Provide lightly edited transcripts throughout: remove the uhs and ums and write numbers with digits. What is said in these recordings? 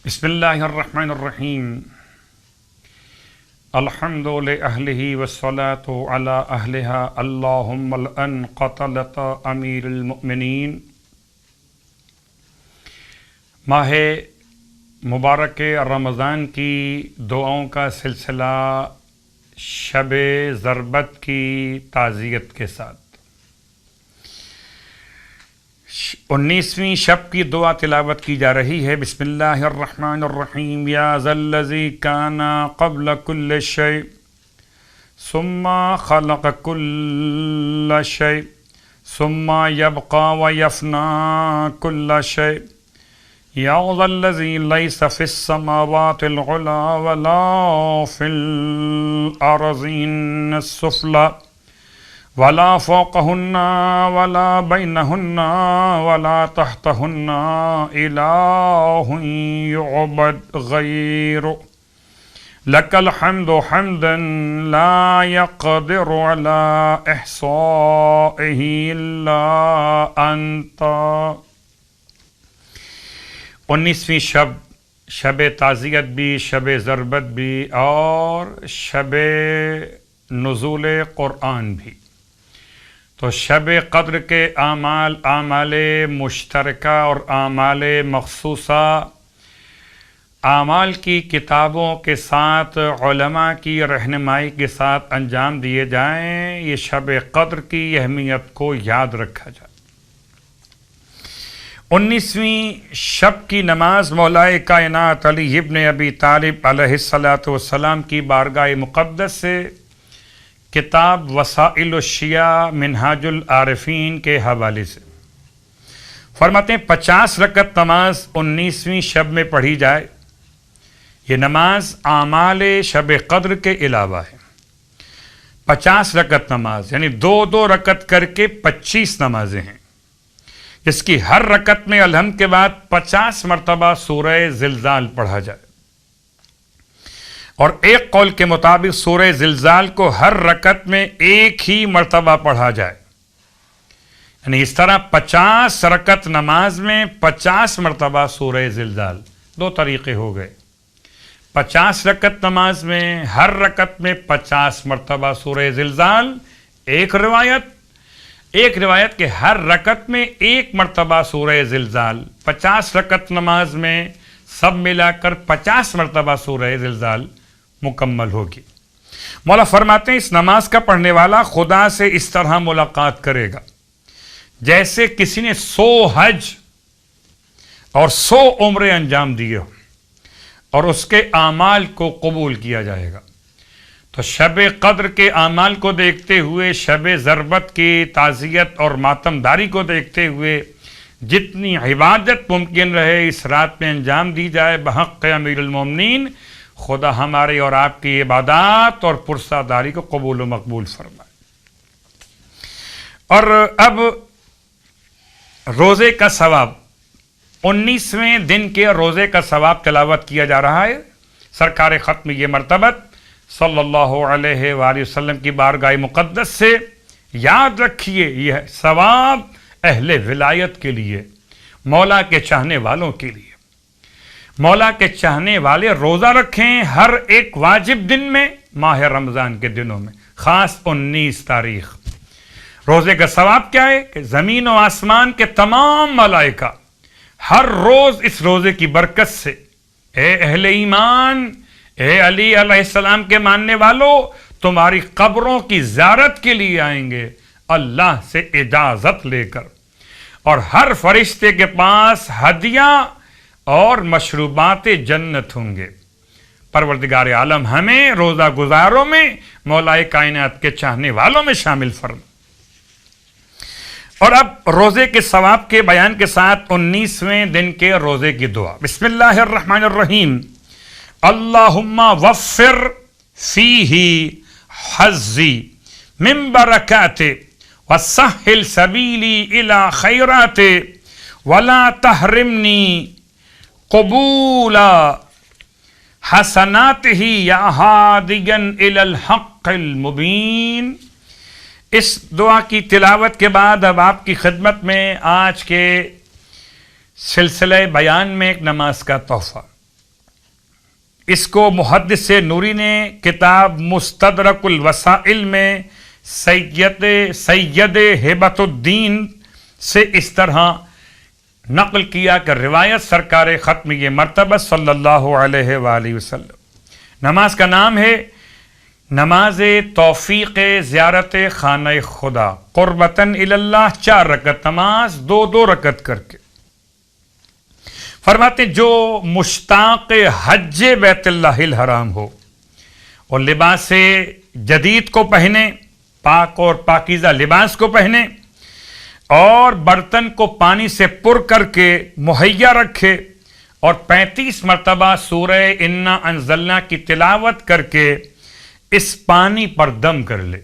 بسم اللہ الرحمن الرحیم الحمد لأہلہ والصلاة علی اہلہا اللہم الان قتلۃ امیر المؤمنین۔ ماہ مبارک رمضان کی دعاؤں کا سلسلہ شب ضربت کی تعزیت کے ساتھ 19ویں شب کی دعا تلاوت کی جا رہی ہے۔ بسم اللہ الرحمن الرحیم۔ یا ذا الذی کان قبل کل شیء ثم خلق کل شیء ثم یبقى ویفنا کل شیء یا ذا الذی لیس فی السماوات العلی ولا فی الارضین السفلی ولا فوقهن ولا بينهن ولا تحتهن إله يعبد غيره لك الحمد حمدا لا يقدر على إحصائه إلا أنت۔ 19ویں شب تعزیت بھی، شب ضربت بھی اور شب نزول قرآن بھی۔ تو شب قدر کے اعمال مشترکہ اور اعمال مخصوصہ اعمال کی کتابوں کے ساتھ علماء کی رہنمائی کے ساتھ انجام دیے جائیں، یہ شب قدر کی اہمیت کو یاد رکھا جائے۔ 19ویں شب کی نماز مولائے کائنات علی ابن ابی طالب علیہ السلام کی بارگاہ مقدس سے کتاب وسائل الشیعہ منہاج العارفین کے حوالے سے فرماتے ہیں 50 رکعت نماز 19ویں شب میں پڑھی جائے۔ یہ نماز اعمال شب قدر کے علاوہ ہے۔ 50 رکعت نماز یعنی 2 رکعت کر کے 25 نمازیں ہیں، جس کی ہر رکعت میں الحمد کے بعد 50 مرتبہ سورہ زلزال پڑھا جائے، اور ایک قول کے مطابق سورہ زلزال کو ہر رکعت میں ایک ہی مرتبہ پڑھا جائے، یعنی اس طرح 50 رکعت نماز میں 50 مرتبہ سورہ زلزال۔ 2 طریقے ہو گئے، 50 رکعت نماز میں ہر رکعت میں 50 مرتبہ سورہ زلزال، ایک روایت کہ ہر رکعت میں ایک مرتبہ سورہ زلزال۔ 50 رکعت نماز میں سب ملا کر 50 مرتبہ سورہ زلزال مکمل ہوگی۔ مولا فرماتے ہیں اس نماز کا پڑھنے والا خدا سے اس طرح ملاقات کرے گا جیسے کسی نے 100 حج اور 100 عمرے انجام دیے ہو، اور اس کے اعمال کو قبول کیا جائے گا۔ تو شب قدر کے اعمال کو دیکھتے ہوئے، شب ضربت کی تعزیت اور ماتمداری کو دیکھتے ہوئے جتنی عبادت ممکن رہے اس رات میں انجام دی جائے بحق امیر المومنین۔ خدا ہمارے اور آپ کی عبادات اور پرسہ داری کو قبول و مقبول فرمائے۔ اور اب روزے کا ثواب، 19ویں دن کے روزے کا ثواب تلاوت کیا جا رہا ہے۔ سرکار ختم یہ مرتبت صلی اللہ علیہ وآلہ وسلم کی بارگاہ مقدس سے یاد رکھیے، یہ ثواب اہل ولایت کے لیے، مولا کے چاہنے والوں کے لیے۔ مولا کے چاہنے والے روزہ رکھیں ہر ایک واجب دن میں، ماہ رمضان کے دنوں میں، خاص 19 تاریخ۔ روزے کا ثواب کیا ہے کہ زمین و آسمان کے تمام ملائکہ ہر روز اس روزے کی برکت سے، اے اہل ایمان، اے علی علیہ السلام کے ماننے والوں، تمہاری قبروں کی زیارت کے لیے آئیں گے اللہ سے اجازت لے کر، اور ہر فرشتے کے پاس ہدیہ اور مشروبات جنت ہوں گے۔ پروردگار عالم ہمیں روزہ گزاروں میں، مولائے کائنات کے چاہنے والوں میں شامل فرما۔ اور اب روزے کے ثواب کے بیان کے ساتھ 19ویں دن کے روزے کی دعا۔ بسم اللہ الرحمن الرحیم۔ اللہم وفر فیہ حظی من برکات وسہل سبیلی الی خیرات ولا تحرمنی قبول حسناتہ یا ہادیا الی الحق المبین۔ اس دعا کی تلاوت کے بعد اب آپ کی خدمت میں آج کے سلسلہ بیان میں ایک نماز کا تحفہ، اس کو محدث نوری نے کتاب مستدرک الوسائل میں سید ہیبت الدین سے اس طرح نقل کیا کہ روایت سرکار ختم یہ مرتبہ صلی اللہ علیہ وآلہ وسلم. نماز کا نام ہے نماز توفیق زیارت خانہ خدا قربتاً اللہ. 4 رکعت نماز 2 رکعت کر کے. فرماتے جو مشتاق حج بیت اللہ الحرام ہو اور لباس جدید کو پہنے، پاک اور پاکیزہ لباس کو پہنے اور برتن کو پانی سے پر کر کے مہیا رکھے اور 35 مرتبہ سورہ انا انزلنا کی تلاوت کر کے اس پانی پر دم کر لے.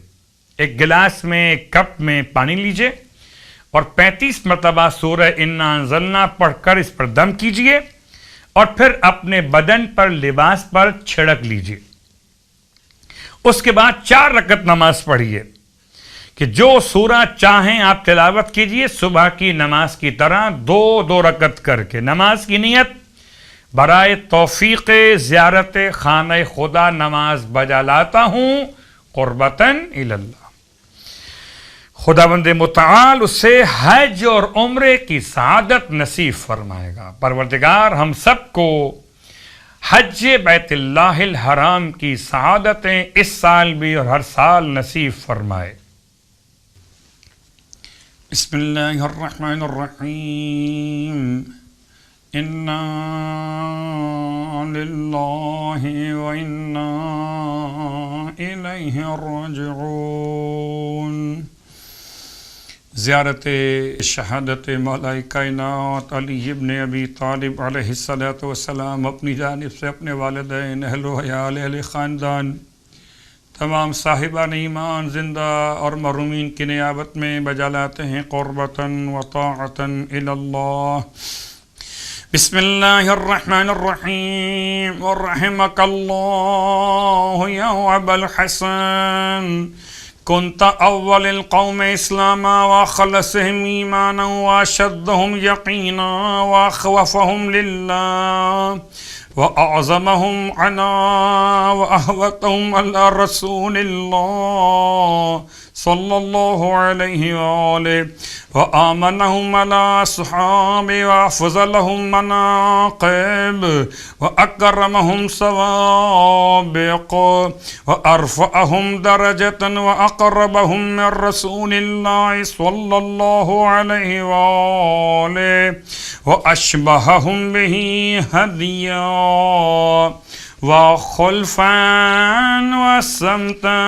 ایک گلاس میں ایک کپ میں پانی لیجئے اور 35 مرتبہ سورہ انا انزلنا پڑھ کر اس پر دم کیجئے اور پھر اپنے بدن پر لباس پر چھڑک لیجئے. اس کے بعد 4 رکعت نماز پڑھیے کہ جو سورہ چاہیں آپ تلاوت کیجئے صبح کی نماز کی طرح 2 رکعت کر کے. نماز کی نیت برائے توفیق زیارت خانہ خدا نماز بجا لاتا ہوں قربتاً اللہ. خداوند متعال اسے حج اور عمرے کی سعادت نصیب فرمائے گا. پروردگار ہم سب کو حج بیت اللہ الحرام کی سعادتیں اس سال بھی اور ہر سال نصیب فرمائے. بسم اللہ الرحمن الرحیم. انا للہ و انا الیہ راجعون. زیارت شہادت مولا کائنات علی ابن ابی طالب علیہ الصلوۃ والسلام اپنی جانب سے اپنے والدین، اہل و عیال، اہل خاندان، تمام صاحبان ایمان زندہ اور مرحومین کی نیابت میں بجا لاتے ہیں قربتاً و طاعتاً الی اللہ. بسم اللہ الرحمن الرحیم. ورحمک اللہ یا ابا الحسن كنت أول القوم إسلاما وأخلصهم إيمانا وأشدهم يقينا وأخوفهم لله وأعظمهم عنا وأهوتهم على رسول الله صلى الله عليه وآله وآمنهم على أصحابه وأفضلهم مناقب وأكرمهم سوابق وأرفعهم درجة وأقربهم من رسول الله صلى الله عليه وآله وأشبههم به هديا وخلفا وسمتا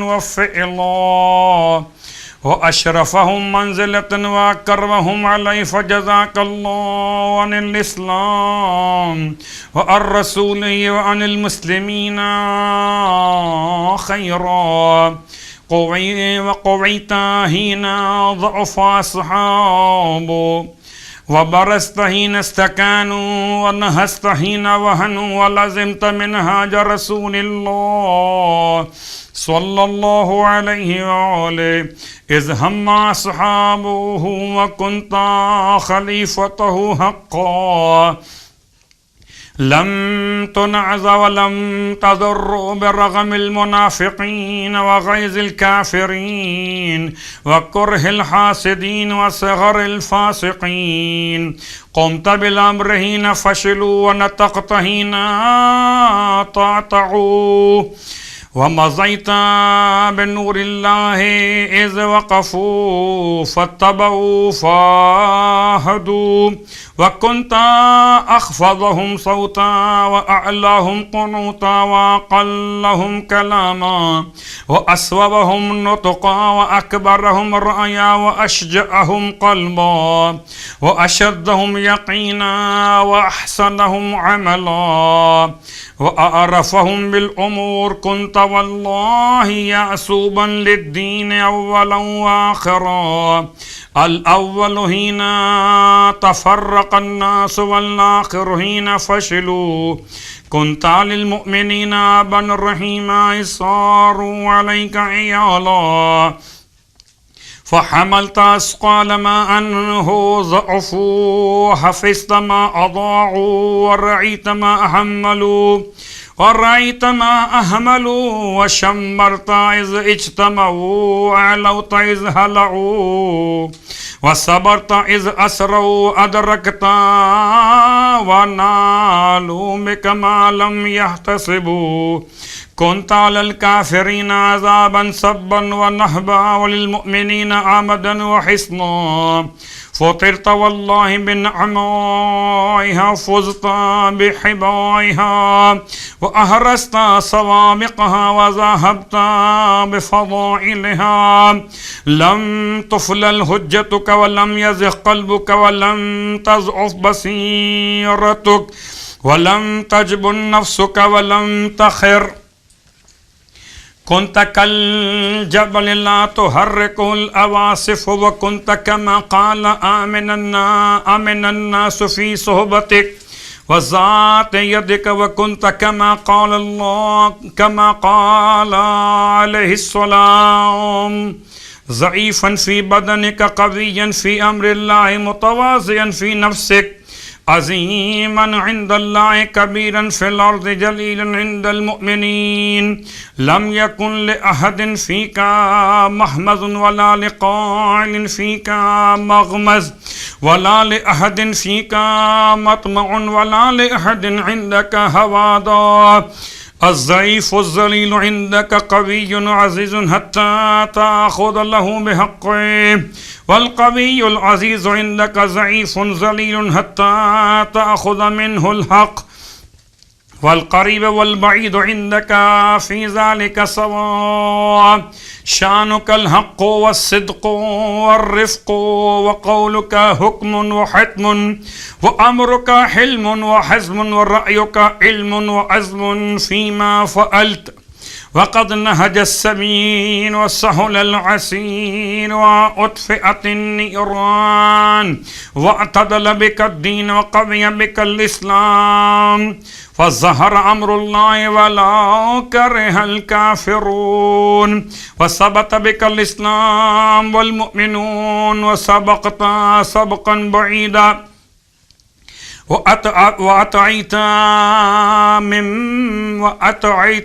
وفعلا وأشرفهم منزلة وأكرمهم عليه. فجزاك الله عن الإسلام وعن رسوله وعن المسلمين خيرا. وقويت حين ضعف أصحابه وبرزت حين استكانوا ونهست حين وهنوا ولزمت منهاج رسول الله صلى الله عليه وآله إذ هم أصحابه وكنت خليفته حقا. لم تنعز ولم تضر برغم المنافقين وغيظ الكافرين وكره الحاسدين وصغر الفاسقين. قمت بالأمر حين فشلوا ونطقت حين طاعوا ومضيت بنور الله إذ وقفوا فاتبعوا فاهدوا. وكنت أخفضهم صوتا وأعلاهم قنوتا وأقلهم كلاما وأصوبهم نطقا وأكبرهم رأيا وأشجعهم قلبا وأشدهم يقينا وأحسنهم عملا وأعرفهم بالأمور. كنت والله يعصوبا للدين أولا وآخرا. الأول حين تفرق الناس والآخر حين فشلوا. كنت للمؤمنين أبا رحيما إذ صاروا عليك عيالا فحملت أثقال ما أنه ضعفوا حفظت ما أضاعوا ورعيت ما أهملوا ورأيت ما أهملوا وشمرت إذ اجتمعوا وعلوت إذ هلعوا وصبرت إذ أسروا أدركت ونالوا بك ما لم يحتسبوا كنت على الكافرين عذابا سبا ونهبا وللمؤمنين عمدا وحصنا فطرت والله بنعمائها فزت بحبائها وأهرست سوابقها وذهبت بفضائلها لم تفلل حجتك ولم يزغ قلبك ولم تضعف بصيرتك ولم تجبن نفسك ولم تخر كنت كالجبل لا تحركه الأواصف وكنت كما قال آمن الناس في صحبتك وذات يدك وكنت كما قال الله كما قال عليه السلام ضعيفا في بدنك قويا في أمر الله متواضعا في نفسك عظيما عند الله كبيرا في الأرض جليلا عند المؤمنين لم يكن لأحد فيك محمز ولا لقائل فيك مغمز ولا لأحد فيك مطمع ولا لأحد عندك هوادا الضعيف الذليل عندك قوي عزيز حتى تأخذ له بحقه والقوي العزيز عندك ضعيف ذليل حتى تأخذ منه الحق والقريب والبعيد عندك في ذلك سواء شانك الحق والصدق والرفق وقولك حكم وحتم وأمرك حلم وحزم ورأيك علم وعزم فيما فعلت وقد نهج السبيل وسهل العسير وأطفئت النيران واعتدل بك الدين وقوي بك الإسلام فظهر أمر الله ولا كره الكافرون وثبت بك الإسلام والمؤمنون وسبقت سبقا بعيدا وأطعيت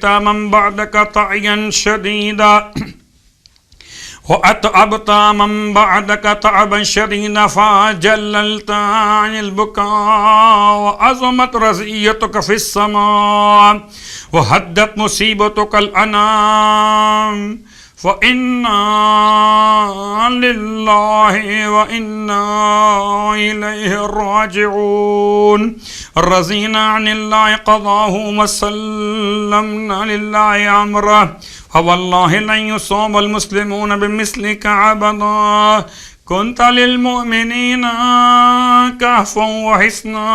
من بعدك طعيا شديدا وأتعبت من بعدك تعبا شديدا فجللت عن البكاء وعظمت رزيتك في السماء وهدت مصيبتك الأنام فإنا لله وإنا إليه راجعون رضينا عن الله قضاه وسلمنا لله أمره فوالله لن يصاب المسلمون بمثلك عبدا كنت للمؤمنين كهفا وحصنا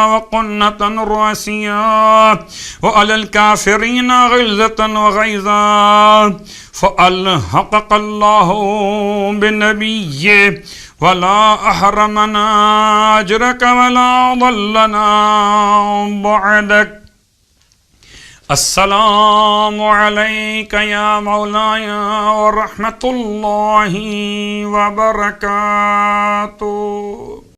وقنة راسيا وعلى الكافرين غلظة وغيظا فألحقك الله بنبيه ولا أحرمنا أجرك ولا ضلنا بعدك السلام عليك يا مولاي ورحمة الله وبركاته.